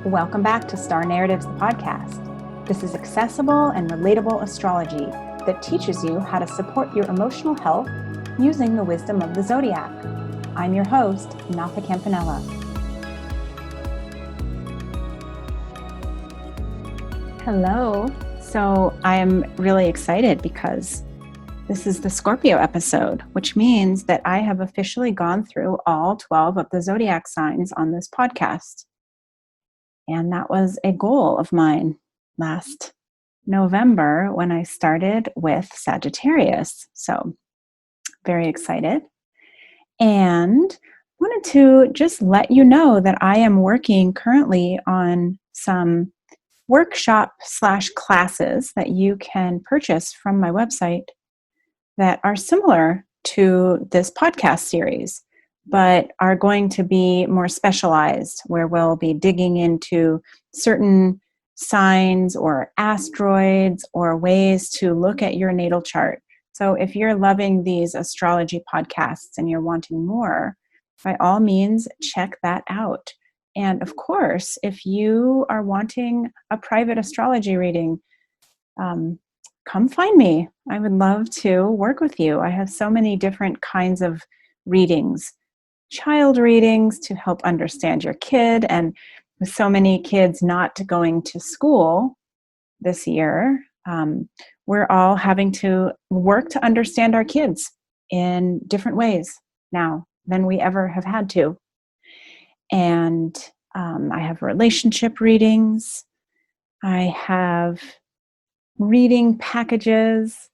Welcome back to Star Narratives, the podcast. This is accessible and relatable astrology that teaches you how to support your emotional health using the wisdom of the zodiac. I'm your host, Natha Campanella. Hello. So I am really excited because this is the Scorpio episode, which means that I have officially gone through all 12 of the zodiac signs on this podcast. And that was a goal of mine last November when I started with Sagittarius. So very excited. And wanted to just let you know that I am working currently on some workshop/classes that you can purchase from my website that are similar to this podcast series, but are going to be more specialized, where we'll be digging into certain signs or asteroids or ways to look at your natal chart. So if you're loving these astrology podcasts and you're wanting more, by all means, check that out. And of course, if you are wanting a private astrology reading, come find me. I would love to work with you. I have so many different kinds of readings, child readings to help understand your kid. And with so many kids not going to school this year, we're all having to work to understand our kids in different ways now than we ever have had to. And I have relationship readings. I have reading packages,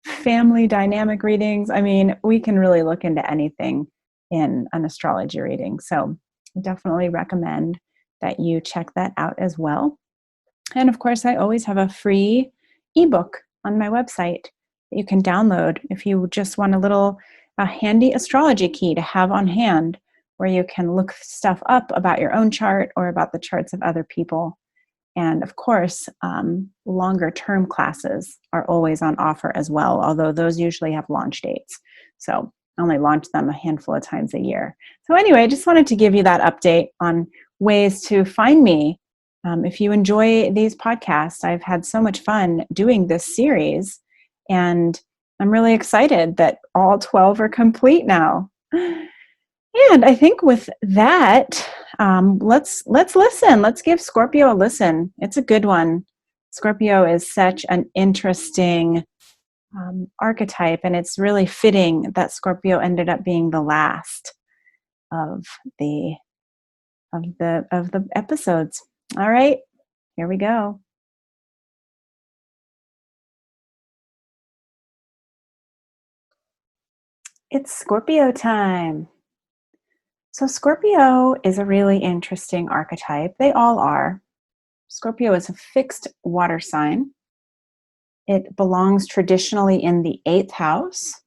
family dynamic readings. I mean, we can really look into anything in an astrology reading. So I definitely recommend that you check that out as well. And of course, I always have a free ebook on my website that you can download if you just want a handy astrology key to have on hand, where you can look stuff up about your own chart or about the charts of other people. And of course, longer term classes are always on offer as well, although those usually have launch dates. So I only launch them a handful of times a year. So anyway, I just wanted to give you that update on ways to find me. If you enjoy these podcasts, I've had so much fun doing this series, and I'm really excited that all 12 are complete now. And I think with that, let's listen. Let's give Scorpio a listen. It's a good one. Scorpio is such an interesting archetype, and it's really fitting that Scorpio ended up being the last of the episodes. All right, here we go. It's Scorpio time. So Scorpio is a really interesting archetype. They all are. Scorpio is a fixed water sign. It belongs traditionally in the 8th house,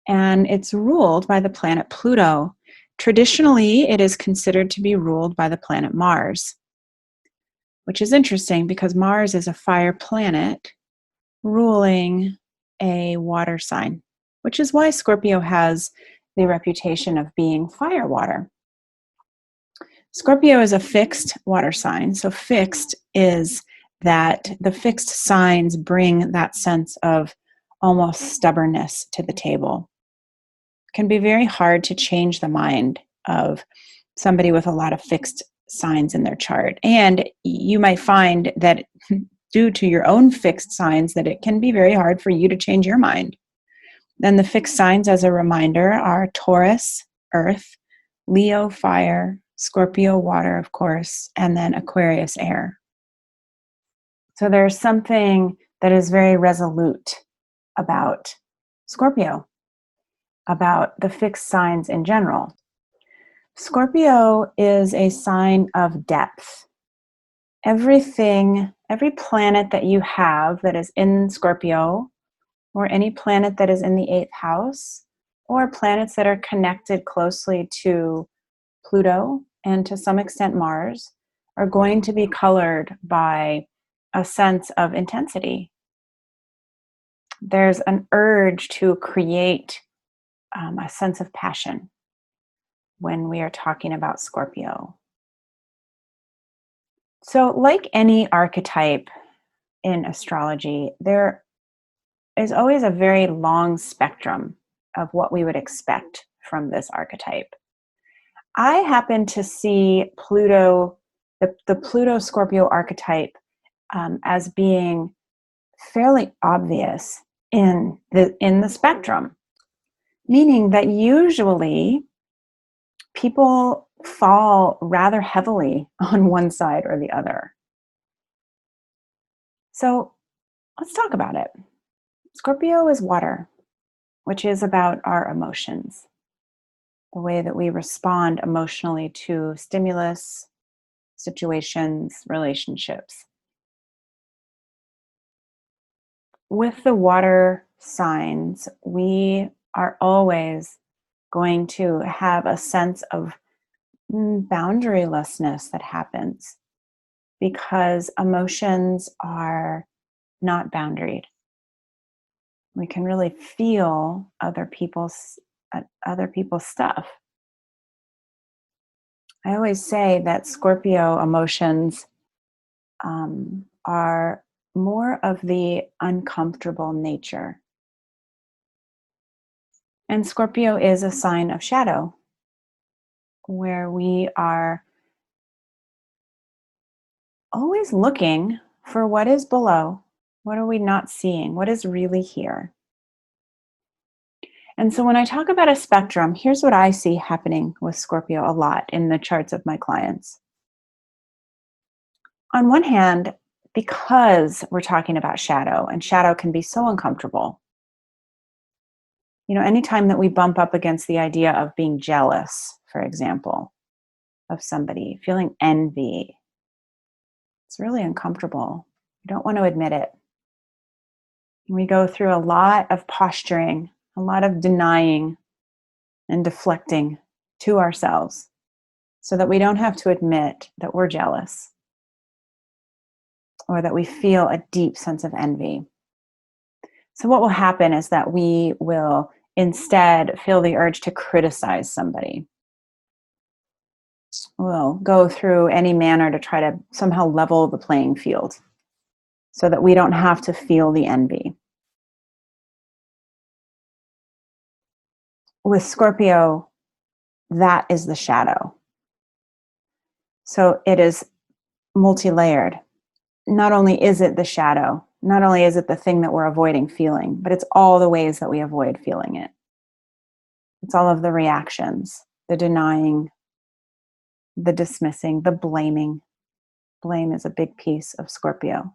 and it's ruled by the planet Pluto. Traditionally, it is considered to be ruled by the planet Mars, which is interesting because Mars is a fire planet ruling a water sign, which is why Scorpio has the reputation of being fire water. Scorpio is a fixed water sign. So fixed is that the fixed signs bring that sense of almost stubbornness to the table. It can be very hard to change the mind of somebody with a lot of fixed signs in their chart. And you might find that due to your own fixed signs that it can be very hard for you to change your mind. Then the fixed signs, as a reminder, are Taurus, earth, Leo, fire, Scorpio, water, of course, and then Aquarius, air. So there's something that is very resolute about Scorpio, about the fixed signs in general. Scorpio is a sign of depth. Every planet that you have that is in Scorpio, or any planet that is in the 8th house, or planets that are connected closely to Pluto and to some extent Mars, are going to be colored by a sense of intensity. There's an urge to create a sense of passion when we are talking about Scorpio. So, like any archetype in astrology, there is always a very long spectrum of what we would expect from this archetype. I happen to see Pluto, the Pluto Scorpio archetype, as being fairly obvious in the spectrum, meaning that usually people fall rather heavily on one side or the other. So let's talk about it. Scorpio is water, which is about our emotions, the way that we respond emotionally to stimulus, situations, relationships. With the water signs, we are always going to have a sense of boundarylessness that happens because emotions are not boundaried. We can really feel other people's stuff. I always say that Scorpio emotions are more of the uncomfortable nature. And Scorpio is a sign of shadow, where we are always looking for what is below. What are we not seeing? What is really here? And so when I talk about a spectrum, here's what I see happening with Scorpio a lot in the charts of my clients. On one hand, because we're talking about shadow, and shadow can be so uncomfortable. Anytime that we bump up against the idea of being jealous, for example, of somebody, feeling envy, it's really uncomfortable. We don't want to admit it. We go through a lot of posturing, a lot of denying and deflecting to ourselves so that we don't have to admit that we're jealous or that we feel a deep sense of envy. So what will happen is that we will instead feel the urge to criticize somebody. We'll go through any manner to try to somehow level the playing field so that we don't have to feel the envy. With Scorpio, that is the shadow. So it is multi-layered. Not only is it the shadow, not only is it the thing that we're avoiding feeling, but it's all the ways that we avoid feeling it. It's all of the reactions, the denying, the dismissing, the blaming. Blame is a big piece of Scorpio.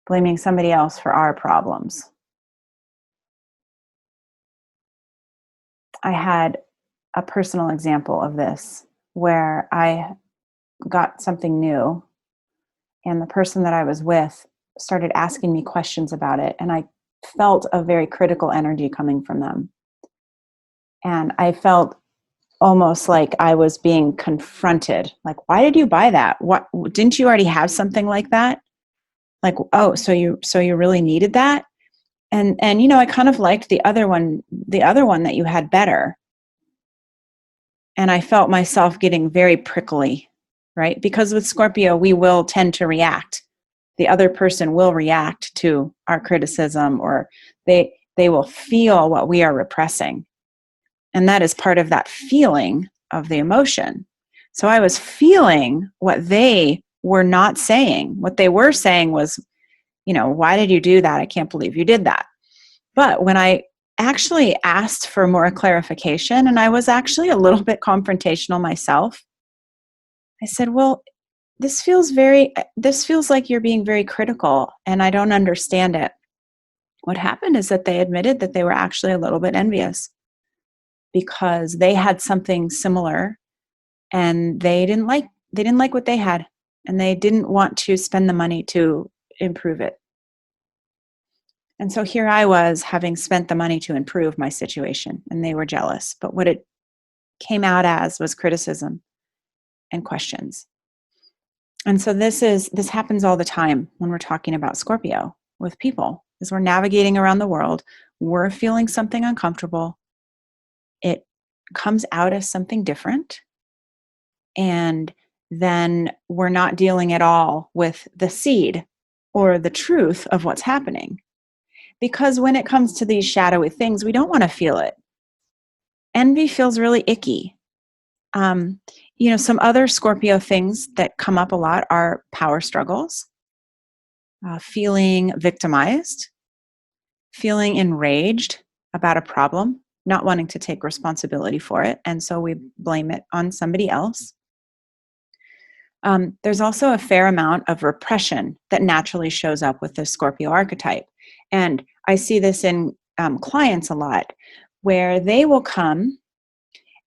Blaming somebody else for our problems. I had a personal example of this where I got something new and the person that I was with started asking me questions about it, and I felt a very critical energy coming from them. And I felt almost like I was being confronted. Like, why did you buy that? What, didn't you already have something like that? Like, oh, so you really needed that? And I kind of liked the other one that you had better. And I felt myself getting very prickly, right? Because with Scorpio, we will tend to react. The other person will react to our criticism, or they will feel what we are repressing. And that is part of that feeling of the emotion. So I was feeling what they were not saying. What they were saying was, why did you do that? I can't believe you did that. But when I actually asked for more clarification, and I was actually a little bit confrontational myself, I said, well, this feels like you're being very critical, and I don't understand it. What happened is that they admitted that they were actually a little bit envious because they had something similar and they didn't like what they had, and they didn't want to spend the money to improve it. And so here I was, having spent the money to improve my situation, and they were jealous. But what it came out as was criticism and questions. And so this happens all the time when we're talking about Scorpio with people. As we're navigating around the world, we're feeling something uncomfortable. It comes out as something different. And then we're not dealing at all with the seed or the truth of what's happening. Because when it comes to these shadowy things, we don't want to feel it. Envy feels really icky. Some other Scorpio things that come up a lot are power struggles, feeling victimized, feeling enraged about a problem, not wanting to take responsibility for it, and so we blame it on somebody else. There's also a fair amount of repression that naturally shows up with the Scorpio archetype. And I see this in clients a lot, where they will come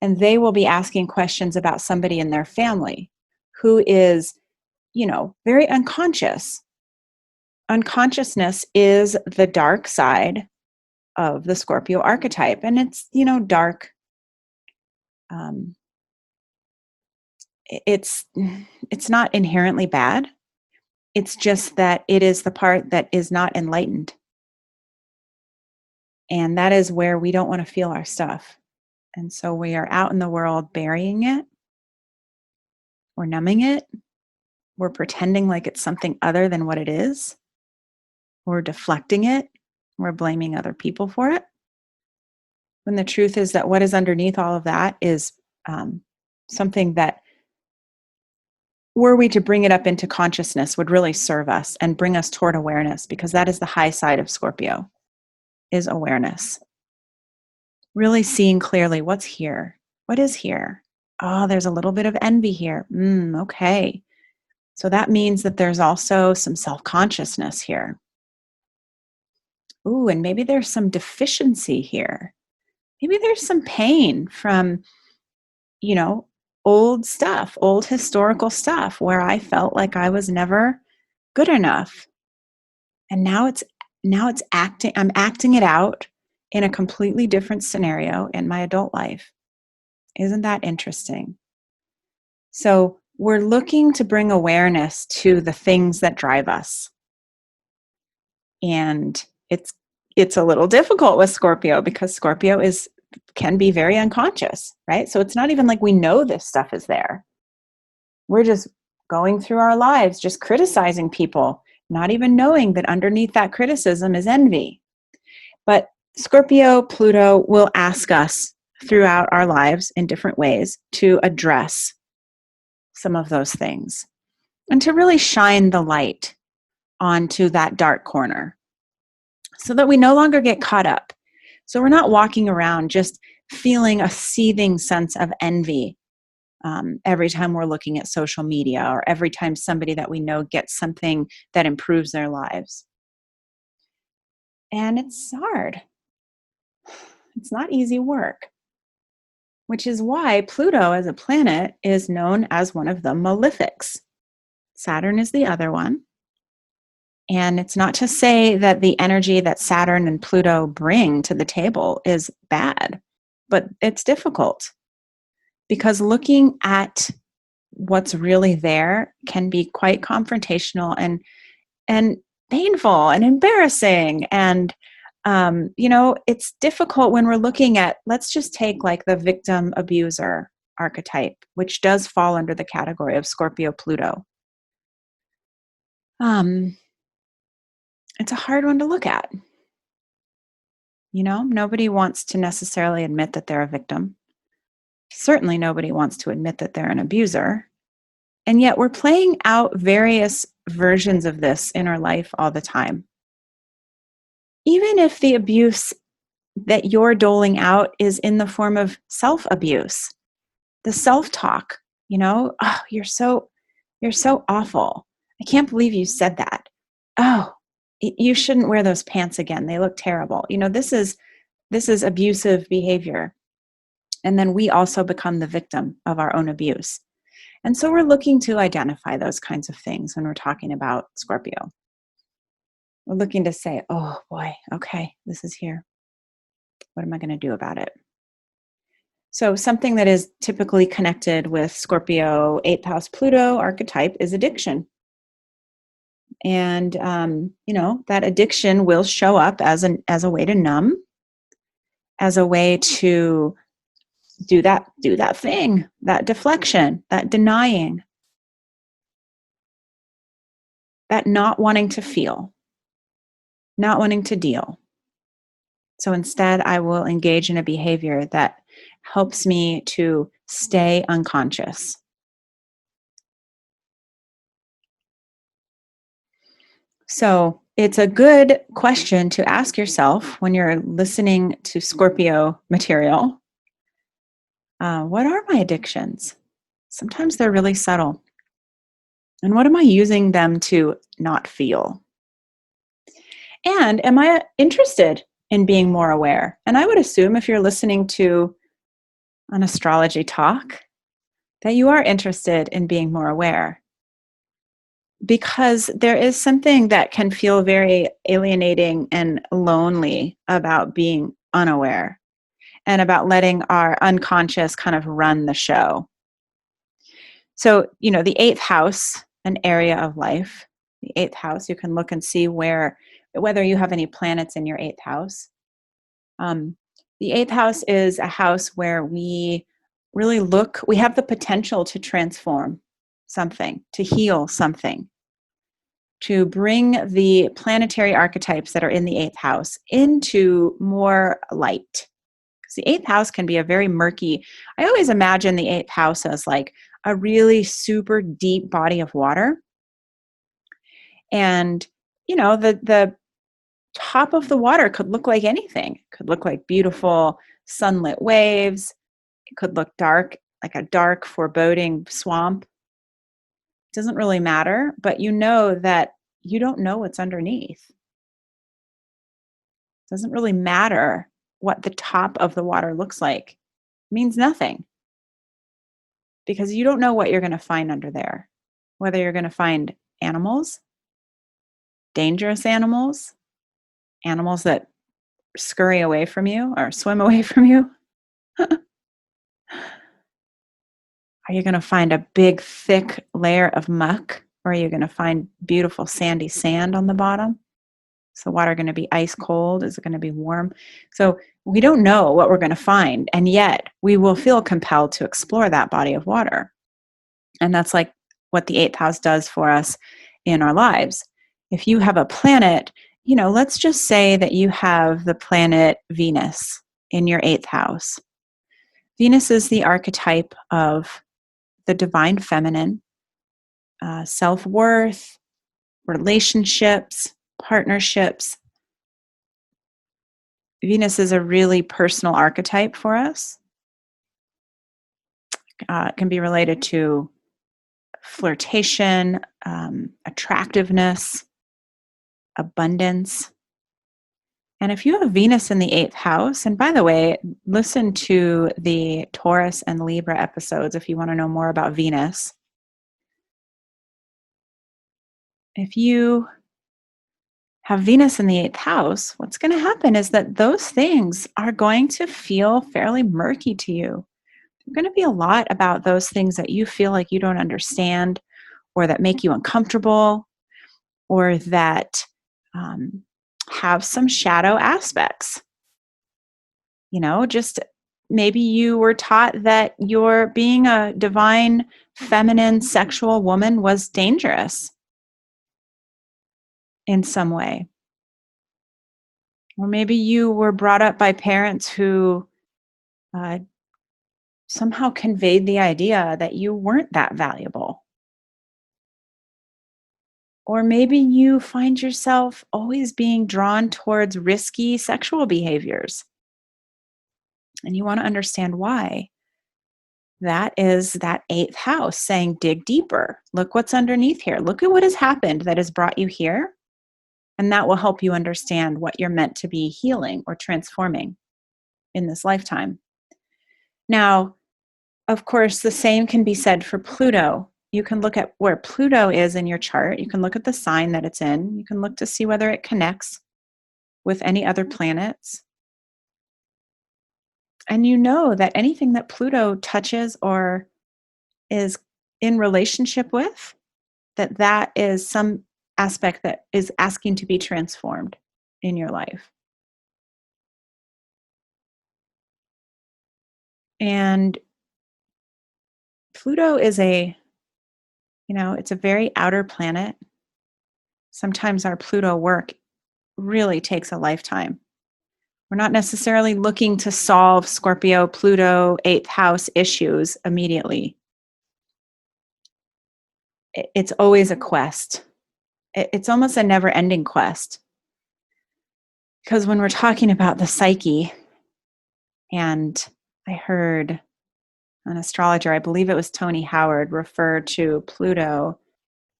and they will be asking questions about somebody in their family who is, very unconscious. Unconsciousness is the dark side of the Scorpio archetype. And it's, dark. It's not inherently bad. It's just that it is the part that is not enlightened. And that is where we don't want to feel our stuff. And so we are out in the world burying it. We're numbing it. We're pretending like it's something other than what it is. We're deflecting it. We're blaming other people for it. When the truth is that what is underneath all of that is something that, were we to bring it up into consciousness, would really serve us and bring us toward awareness, because that is the high side of Scorpio, is awareness. Really seeing clearly what's here. What is here? Oh, there's a little bit of envy here. Okay. So that means that there's also some self-consciousness here. Ooh, and maybe there's some deficiency here. Maybe there's some pain from, old stuff, old historical stuff where I felt like I was never good enough. And now it's acting, I'm acting it out in a completely different scenario in my adult life. Isn't that interesting? So we're looking to bring awareness to the things that drive us. And it's a little difficult with Scorpio, because Scorpio can be very unconscious, right? So it's not even like we know this stuff is there. We're just going through our lives, just criticizing people, not even knowing that underneath that criticism is envy. But Scorpio, Pluto will ask us throughout our lives in different ways to address some of those things and to really shine the light onto that dark corner so that we no longer get caught up. So we're not walking around just feeling a seething sense of envy every time we're looking at social media, or every time somebody that we know gets something that improves their lives. And it's hard. It's not easy work, which is why Pluto as a planet is known as one of the malefics. Saturn is the other one. And it's not to say that the energy that Saturn and Pluto bring to the table is bad, but it's difficult, because looking at what's really there can be quite confrontational and painful and embarrassing. And, it's difficult when we're looking at, let's just take like the victim abuser archetype, which does fall under the category of Scorpio Pluto. It's a hard one to look at. Nobody wants to necessarily admit that they're a victim. Certainly nobody wants to admit that they're an abuser. And yet we're playing out various versions of this in our life all the time. Even if the abuse that you're doling out is in the form of self-abuse, the self-talk, oh, you're so awful. I can't believe you said that. Oh, you shouldn't wear those pants again. They look terrible. This is abusive behavior. And then we also become the victim of our own abuse. And so we're looking to identify those kinds of things when we're talking about Scorpio. We're looking to say, oh boy, okay, this is here. What am I going to do about it? So something that is typically connected with Scorpio 8th house Pluto archetype is addiction. And, that addiction will show up as a way to numb, as a way to do that thing, that deflection, that denying, that not wanting to feel, not wanting to deal. So instead, I will engage in a behavior that helps me to stay unconscious. So it's a good question to ask yourself when you're listening to Scorpio material. What are my addictions? Sometimes they're really subtle. And what am I using them to not feel? And am I interested in being more aware? And I would assume if you're listening to an astrology talk, that you are interested in being more aware. Because there is something that can feel very alienating and lonely about being unaware and about letting our unconscious kind of run the show. So, the eighth house, an area of life, the eighth house, you can look and see whether you have any planets in your eighth house. Um, the eighth house is a house where we really we have the potential to transform something, to heal something, to bring the planetary archetypes that are in the eighth house into more light. Because the eighth house can be a very murky, I always imagine the eighth house as like a really super deep body of water. And, the top of the water could look like anything. It could look like beautiful sunlit waves. It could look dark, like a dark, foreboding swamp. It doesn't really matter, but you know that you don't know what's underneath. It doesn't really matter what the top of the water looks like. It means nothing because you don't know what you're going to find under there. Whether you're going to find animals, dangerous animals, animals that scurry away from you or swim away from you. Are you going to find a big, thick layer of muck? Or are you going to find beautiful sandy sand on the bottom? Is the water going to be ice cold? Is it going to be warm? So we don't know what we're going to find. And yet we will feel compelled to explore that body of water. And that's like what the eighth house does for us in our lives. If you have a planet, let's just say that you have the planet Venus in your eighth house. Venus is the archetype of the divine feminine, self-worth, relationships, partnerships. Venus is a really personal archetype for us. It can be related to flirtation, attractiveness, abundance. And if you have Venus in the eighth house, and by the way, listen to the Taurus and Libra episodes if you want to know more about Venus. If you have Venus in the eighth house, what's going to happen is that those things are going to feel fairly murky to you. There's going to be a lot about those things that you feel like you don't understand or that make you uncomfortable or that have some shadow aspects. Just maybe you were taught that your being a divine, feminine, sexual woman was dangerous in some way. Or maybe you were brought up by parents who somehow conveyed the idea that you weren't that valuable. Or maybe you find yourself always being drawn towards risky sexual behaviors. And you want to understand why. That is that eighth house saying, dig deeper. Look what's underneath here. Look at what has happened that has brought you here. And that will help you understand what you're meant to be healing or transforming in this lifetime. Now, of course, the same can be said for Pluto. You can look at where Pluto is in your chart. You can look at the sign that it's in. You can look to see whether it connects with any other planets. And you know that anything that Pluto touches or is in relationship with, that is some aspect that is asking to be transformed in your life. And Pluto is it's a very outer planet. Sometimes our Pluto work really takes a lifetime. We're not necessarily looking to solve Scorpio, Pluto, eighth house issues immediately. It's always a quest. It's almost a never ending quest. Because when we're talking about the psyche, and I heard an astrologer, I believe it was Tony Howard, refer to Pluto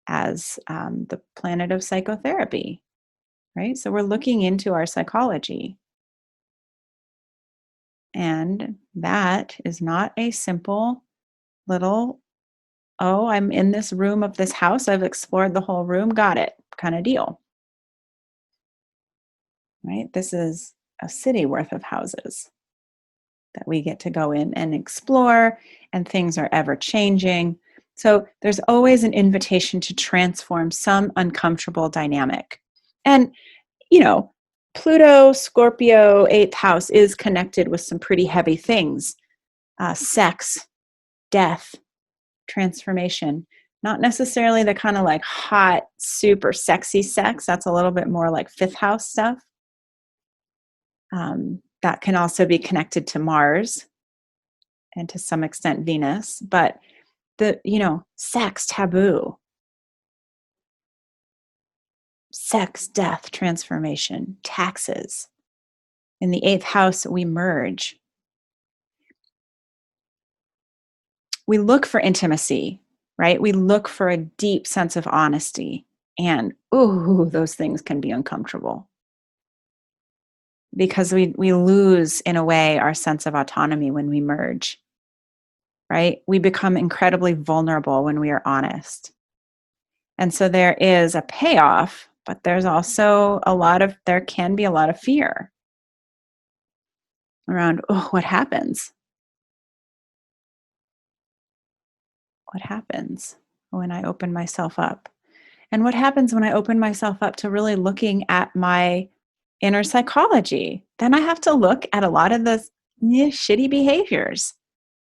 as the planet of psychotherapy, right? So we're looking into our psychology. And that is not a simple little, oh, I'm in this room of this house, I've explored the whole room, got it kind of deal, right? This is a city worth of houses that we get to go in and explore, and things are ever changing. So there's always an invitation to transform some uncomfortable dynamic. And, you know, Pluto, Scorpio, eighth house is connected with some pretty heavy things: sex, death, transformation. Not necessarily the kind of like hot, super sexy sex. That's a little bit more like fifth house stuff. That can also be connected to Mars and to some extent Venus. But sex, taboo, sex, death, transformation, taxes. In the eighth house, we merge. We look for intimacy, right? We look for a deep sense of honesty. And, ooh, those things can be uncomfortable because we lose, in a way, our sense of autonomy when we merge, right? We become incredibly vulnerable when we are honest. And so there is a payoff, but there's also there can be a lot of fear around, oh, what happens? What happens when I open myself up? And what happens when I open myself up to really looking at my inner psychology? Then I have to look at a lot of the shitty behaviors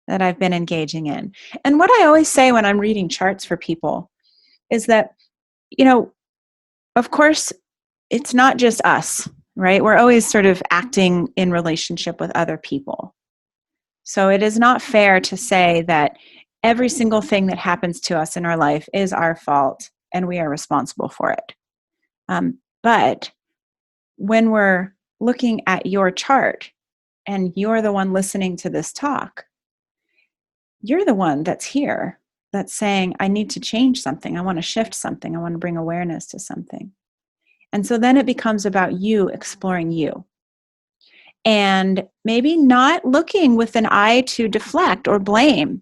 that I've been engaging in. And what I always say when I'm reading charts for people is that, of course, it's not just us, right? We're always sort of acting in relationship with other people. So it is not fair to say that every single thing that happens to us in our life is our fault and we are responsible for it. But when we're looking at your chart and you're the one listening to this talk, you're the one that's here, that's saying, I need to change something. I want to shift something. I want to bring awareness to something. And so then it becomes about you exploring you. And maybe not looking with an eye to deflect or blame.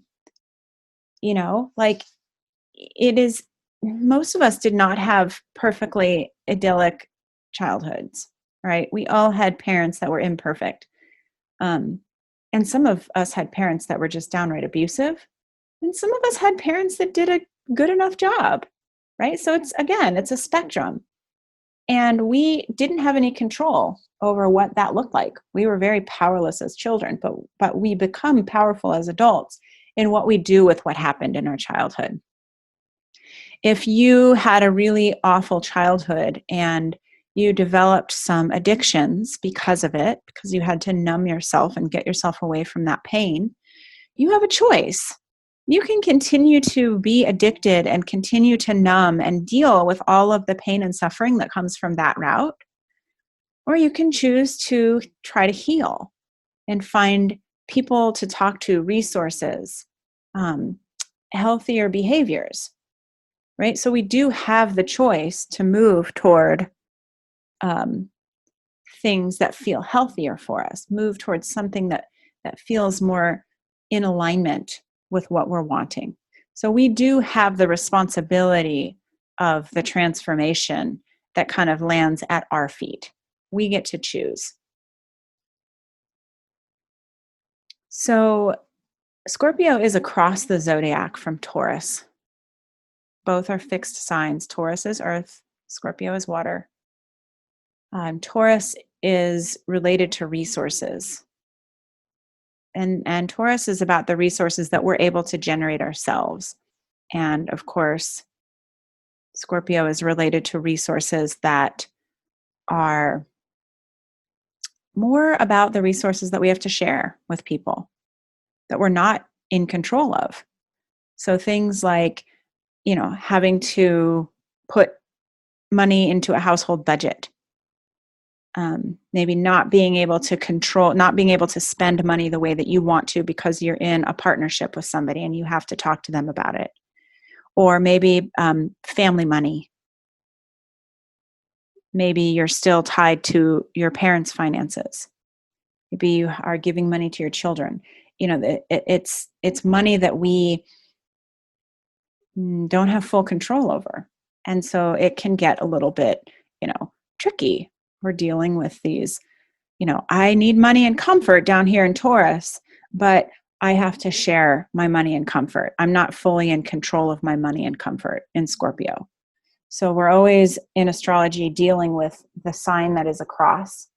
It is, most of us did not have perfectly idyllic childhoods, right? We all had parents that were imperfect. And some of us had parents that were just downright abusive. And some of us had parents that did a good enough job, right? So it's a spectrum. And we didn't have any control over what that looked like. We were very powerless as children, but we become powerful as adults in what we do with what happened in our childhood. If you had a really awful childhood and you developed some addictions because of it, because you had to numb yourself and get yourself away from that pain, you have a choice. You can continue to be addicted and continue to numb and deal with all of the pain and suffering that comes from that route. Or you can choose to try to heal and find people to talk to, resources, healthier behaviors, right? So we do have the choice to move toward things that feel healthier for us, move towards something that feels more in alignment with what we're wanting. So we do have the responsibility of the transformation that kind of lands at our feet. We get to choose. So Scorpio is across the zodiac from Taurus. Both are fixed signs. Taurus is earth, Scorpio is water. Taurus is related to resources. And Taurus is about the resources that we're able to generate ourselves. And of course, Scorpio is related to resources that are more about the resources that we have to share with people that we're not in control of. So things like, having to put money into a household budget. Maybe not being able to spend money the way that you want to because you're in a partnership with somebody and you have to talk to them about it. Or maybe family money. Maybe you're still tied to your parents' finances. Maybe you are giving money to your children. It's money that we don't have full control over. And so it can get a little bit, tricky. We're dealing with these, I need money and comfort down here in Taurus, but I have to share my money and comfort. I'm not fully in control of my money and comfort in Scorpio. So we're always in astrology dealing with the sign that is across.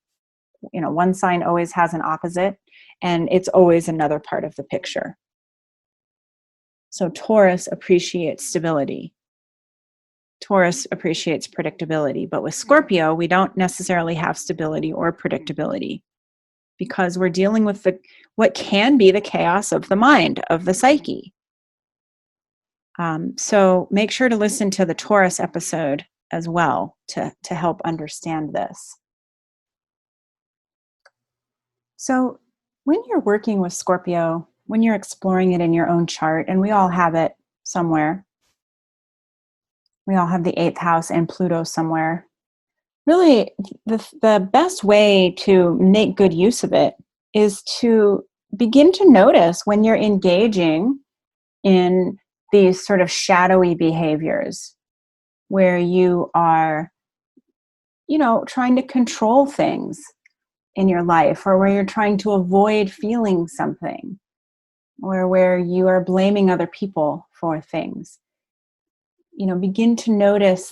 One sign always has an opposite, and it's always another part of the picture. So Taurus appreciates stability. Taurus appreciates predictability. But with Scorpio, we don't necessarily have stability or predictability because we're dealing with what can be the chaos of the mind, of the psyche. So make sure to listen to the Taurus episode as well to help understand this. So when you're working with Scorpio, when you're exploring it in your own chart, and we all have it somewhere, we all have the 8th house and Pluto somewhere. Really, the best way to make good use of it is to begin to notice when you're engaging in these sort of shadowy behaviors where you are, trying to control things in your life, or where you're trying to avoid feeling something, or where you are blaming other people for things. Begin to notice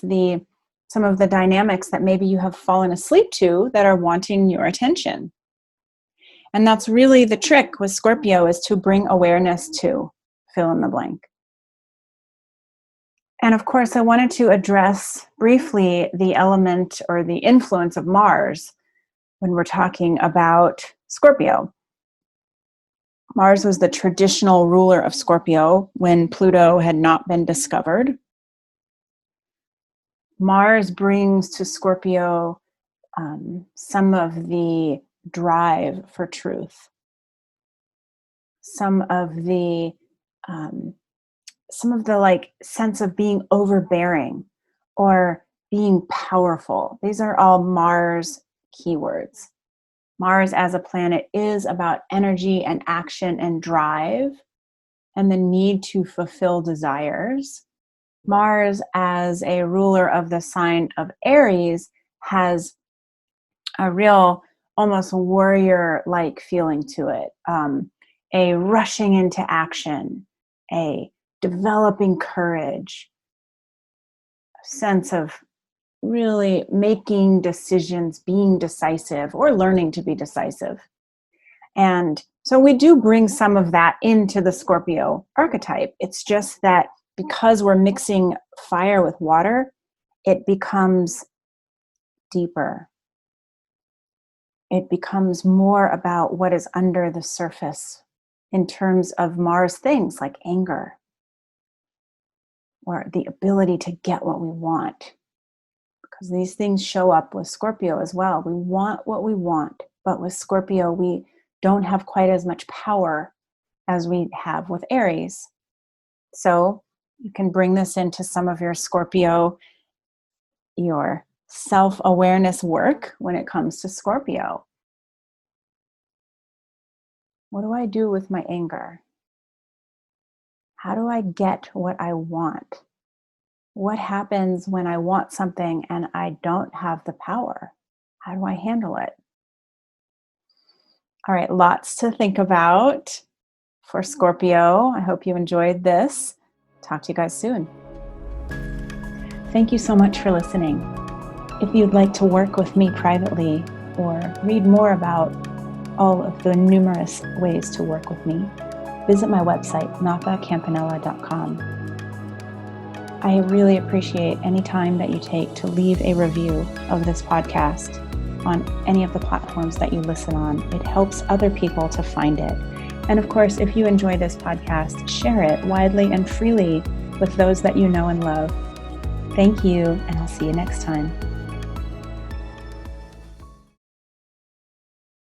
some of the dynamics that maybe you have fallen asleep to that are wanting your attention. And that's really the trick with Scorpio, is to bring awareness to fill in the blank. And of course, I wanted to address briefly the element or the influence of Mars when we're talking about Scorpio. Mars was the traditional ruler of Scorpio when Pluto had not been discovered. Mars brings to Scorpio some of the drive for truth, some of the sense of being overbearing or being powerful. These are all Mars keywords. Mars as a planet is about energy and action and drive and the need to fulfill desires. Mars as a ruler of the sign of Aries has a real almost warrior-like feeling to it, a rushing into action, a developing courage, a sense of really making decisions, being decisive, or learning to be decisive. And so we do bring some of that into the Scorpio archetype. It's just that because we're mixing fire with water, it becomes deeper. It becomes more about what is under the surface in terms of Mars things like anger or the ability to get what we want. Because these things show up with Scorpio as well. We want what we want, but with Scorpio, we don't have quite as much power as we have with Aries. So you can bring this into some of your Scorpio, your self-awareness work when it comes to Scorpio. What do I do with my anger? How do I get what I want? What happens when I want something and I don't have the power? How do I handle it? All right, lots to think about for Scorpio. I hope you enjoyed this. Talk to you guys soon. Thank you so much for listening. If you'd like to work with me privately or read more about all of the numerous ways to work with me, visit my website, nathacampanella.com. I really appreciate any time that you take to leave a review of this podcast on any of the platforms that you listen on. It helps other people to find it. And of course, if you enjoy this podcast, share it widely and freely with those that you know and love. Thank you, and I'll see you next time.